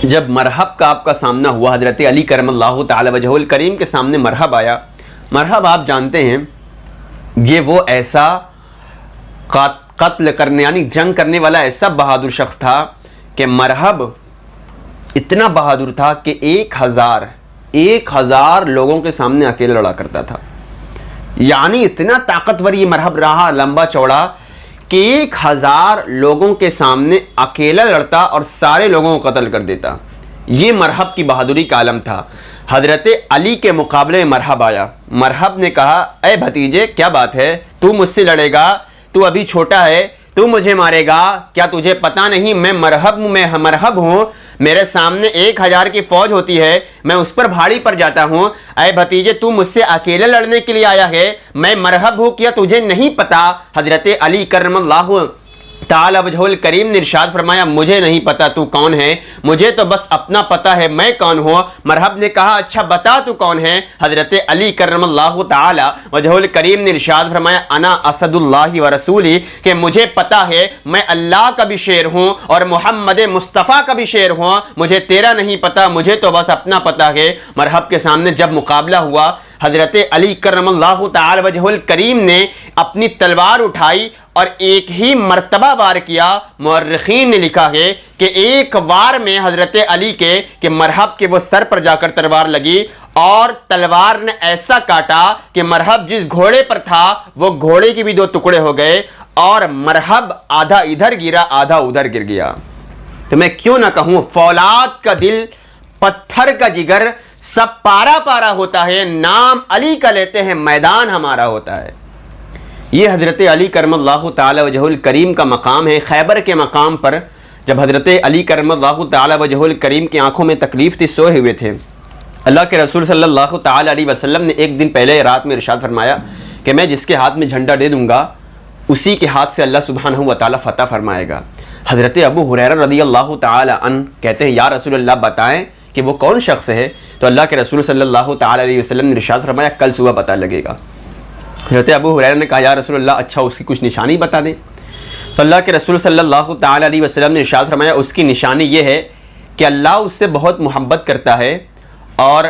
जब मरहब का आपका सामना हुआ, हज़रत अली करमल्लाहु ताला वजहुल करीम के सामने मरहब आया। मरहब आप जानते हैं ये वो ऐसा कत्ल करने यानी जंग करने वाला ऐसा बहादुर शख्स था कि मरहब इतना बहादुर था कि 1000 लोगों के सामने अकेला लड़ा करता था। यानी इतना ताकतवर ये मरहब रहा, लंबा चौड़ा, कि 1000 लोगों के सामने अकेला लड़ता और सारे लोगों को कत्ल कर देता। ये मरहब की बहादुरी का आलम था। हजरत अली के मुकाबले में मरहब आया। मरहब ने कहा, ए भतीजे क्या बात है, तू मुझसे लड़ेगा? तू अभी छोटा है, तू मुझे मारेगा? क्या तुझे पता नहीं मैं मरहब हूँ, मेरे सामने 1000 की फौज होती है, मैं उस पर भारी पड़ जाता हूँ। ऐ भतीजे तू मुझसे अकेले लड़ने के लिए आया है, मैं मरहब हूँ, क्या तुझे नहीं पता? हजरत अली करमल्लाहु ताला वजहुल करीम ने इरशाद फरमाया, मुझे नहीं पता तू कौन है, मुझे तो बस अपना पता है मैं कौन हूँ। मरहब ने कहा, अच्छा बता तू कौन है? हजरत अली करमल्लाहु ताला वजहुल करीम ने इरशाद फरमाया, अना असदुल्लाहि व रसूली, कि मुझे पता है मैं अल्लाह का भी शेर हूँ और मोहम्मद मुस्तफ़ा का भी शेर हूँ, मुझे तेरा नहीं पता, मुझे तो बस अपना पता है। मरहब के सामने जब मुकाबला हुआ, हजरत अली करमल्लाहु ताला वजहुल करीम ने अपनी तलवार उठाई और एक ही मर्तबा वार किया। मुअर्रिखीन ने लिखा है कि एक वार में हजरत अली के मरहब के वो सर पर जाकर तलवार लगी और तलवार ने ऐसा काटा कि मरहब जिस घोड़े पर था वो घोड़े के भी 2 टुकड़े हो गए और मरहब आधा इधर गिरा आधा उधर गिर गया। तो मैं क्यों ना कहूं, फौलाद का दिल पत्थर का जिगर, सब पारा पारा होता है, नाम अली का लेते हैं मैदान हमारा होता है। ये हज़रत अली करमल्लाहु ताला वजहुल करीम का मकाम है। खैबर के मकाम पर जब हज़रत अली करमल्लाहु ताला वजहुल करीम की आंखों में तकलीफ थी, सोए हुए थे, अल्लाह के रसूल सल्लल्लाहु ताला अलैहि वसल्लम ने एक दिन पहले रात में इरशाद फरमाया कि मैं जिसके हाथ में झंडा दे दूंगा उसी के हाथ से अल्लाह सुब्हानहु व तआला फतह फरमाएगा। हज़रत अबू हुरैरा रज़ियल्लाहु ताला अन्हु कहते हैं, या रसूल अल्लाह बताएं कि वो कौन शख्स है? तो अल्लाह के रसूल सल्लल्लाहु ताला अलैहि वसल्लम ने इरशाद फरमाया, कल सुबह पता लगेगा। हज़रत अबू हुरैरा ने कहा, या रसूल अल्लाह अच्छा उसकी कुछ निशानी बता दें। तो अल्लाह के रसूल सल्लल्लाहु ताला अलैहि वसल्लम ने इरशाद फरमाया, उसकी निशानी ये है कि अल्लाह उससे बहुत मोहब्बत करता है और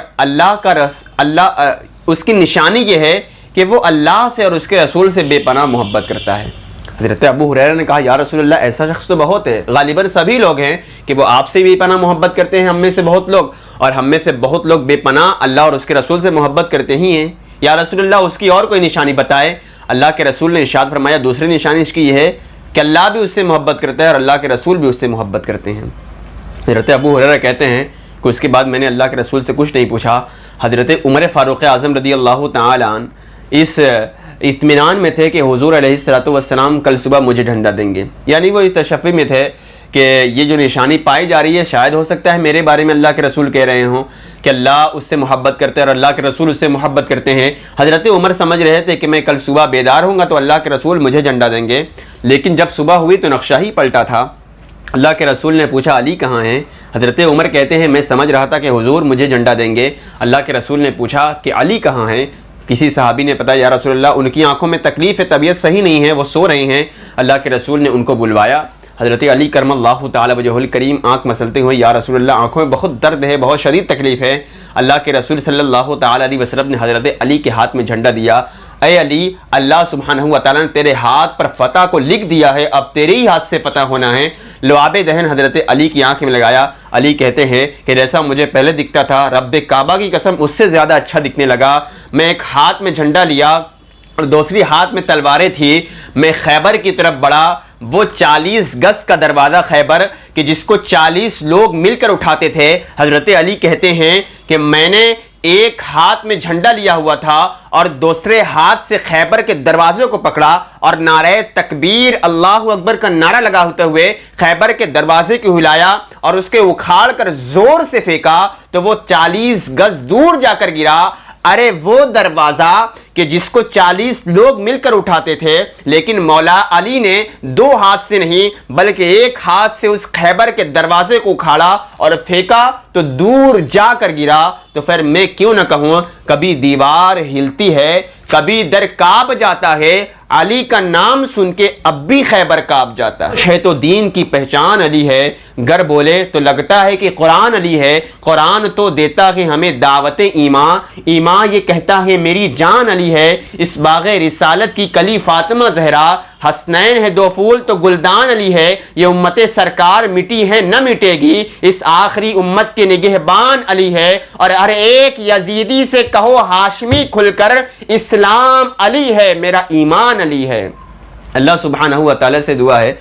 उसकी निशानी ये है कि वो अल्लाह से और उसके रसूल से बेपनाह मोहब्बत करता है। हज़रत अबू हुरैरा ने कहा, या रसूल अल्लाह ऐसा शख्स तो बहुत है, गालिबन सभी लोग हैं कि वो आपसे बेपनाह मोहब्बत करते हैं, हम में से बहुत लोग, और हम में से बहुत लोग बेपनाह अल्लाह और उसके रसूल से मोहब्बत करते ही हैं। या रसूल अल्लाह उसकी और कोई निशानी बताए। अल्लाह के रसूल ने इरशाद फरमाया, दूसरी निशानी इसकी यह है कि अल्लाह भी उससे मोहब्बत करता है और अल्लाह के रसूल भी उससे मोहब्बत करते हैं। हज़रत अबू हुरैरा कहते हैं कि उसके बाद मैंने अल्लाह के रसूल से कुछ नहीं पूछा। हज़रत उमर फ़ारूक़ आज़म रज़ियल्लाहु ताला अन्हु इस इत्मीनान में थे कि हुज़ूर अलैहिस्सलातु वस्सलाम कल सुबह मुझे झंडा देंगे, यानी वो इस तशफ़्फ़ी में थे कि ये जो निशानी पाई जा रही है शायद हो सकता है मेरे बारे में अल्लाह के रसूल कह रहे हों कि अल्लाह उससे मोहब्बत करते हैं और अल्लाह के रसूल उससे मोहब्बत करते हैं। हज़रत उमर समझ रहे थे कि मैं कल सुबह बेदार होऊंगा तो अल्लाह के रसूल मुझे झंडा देंगे, लेकिन जब सुबह हुई तो नक्शा ही पलटा था। अल्लाह के रसूल ने पूछा, अली कहाँ हैं? हज़रत उमर कहते हैं, मैं समझ रहा था कि हुजूर मुझे झंडा देंगे। अल्लाह के रसूल ने पूछा कि अली कहाँ हैं? किसी सहाबी ने बताया, या रसूल अल्लाह उनकी आंखों में तकलीफ़ है, तबीयत सही नहीं है, वो सो रहे हैं। अल्लाह के रसूल ने उनको बुलवाया। हज़रत अली करमल्लाहु ताला वजहुल करीम आँख मसलते हुए, या रसूल अल्लाह आँखों में बहुत दर्द है, बहुत शदीद तकलीफ़ है। अल्लाह के रसूल सल्लल्लाहु ताला अलैहि वसल्लम ने हज़रत अली के हाथ में झंडा दिया। अय अली, अल्लाह सुब्हानहु व तआला ने तेरे हाथ पर फ़तह को लिख दिया है, अब तेरे ही हाथ से फ़तह होना है। लुआबे दहन हज़रत अली की आँख में लगाया। अली कहते हैं कि जैसा मुझे पहले दिखता था, रब्बे काबा की कसम उससे ज़्यादा अच्छा दिखने लगा। मैं एक हाथ में झंडा लिया और दूसरी हाथ में तलवारें थी। मैं खैबर की तरफ बढ़ा, वो 40 गज का दरवाज़ा खैबर कि जिसको 40 लोग मिलकर उठाते थे। हज़रत अली कहते हैं कि मैंने एक हाथ में झंडा लिया हुआ था और दूसरे हाथ से खैबर के दरवाजे को पकड़ा और नारे तकबीर अल्लाहु अकबर का नारा लगाते हुए खैबर के दरवाजे को हिलाया और उसके उखाड़ कर जोर से फेंका तो वो 40 गज दूर जाकर गिरा। अरे वो दरवाजा कि जिसको 40 लोग मिलकर उठाते थे, लेकिन मौला अली ने 2 हाथ से नहीं बल्कि एक हाथ से उस खैबर के दरवाजे को उखाड़ा और फेंका तो दूर जाकर गिरा। तो फिर मैं क्यों ना कहूं, कभी दीवार हिलती है, कभी दर कांप जाता है, अली का नाम सुन के अब भी खैबर कांप जाता है तो दीन की पहचान अली है। गर बोले तो लगता है कि कुरान अली है। कुरान तो देता है हमें दावत ईमान, ईमान ये कहता है मेरी जान अली है। इस बाग़े रिसालत की कली फातिमा ज़हरा, हसनैन है दो फूल तो गुलदान अली है। ये उम्मत सरकार मिटी है न मिटेगी, इस आखिरी उम्मत के निगहबान अली है। और हर एक यजीदी से कहो हाशमी खुलकर, इस्लाम अली है मेरा ईमान अली है। अल्लाह सुब्हानहू व तआला से दुआ है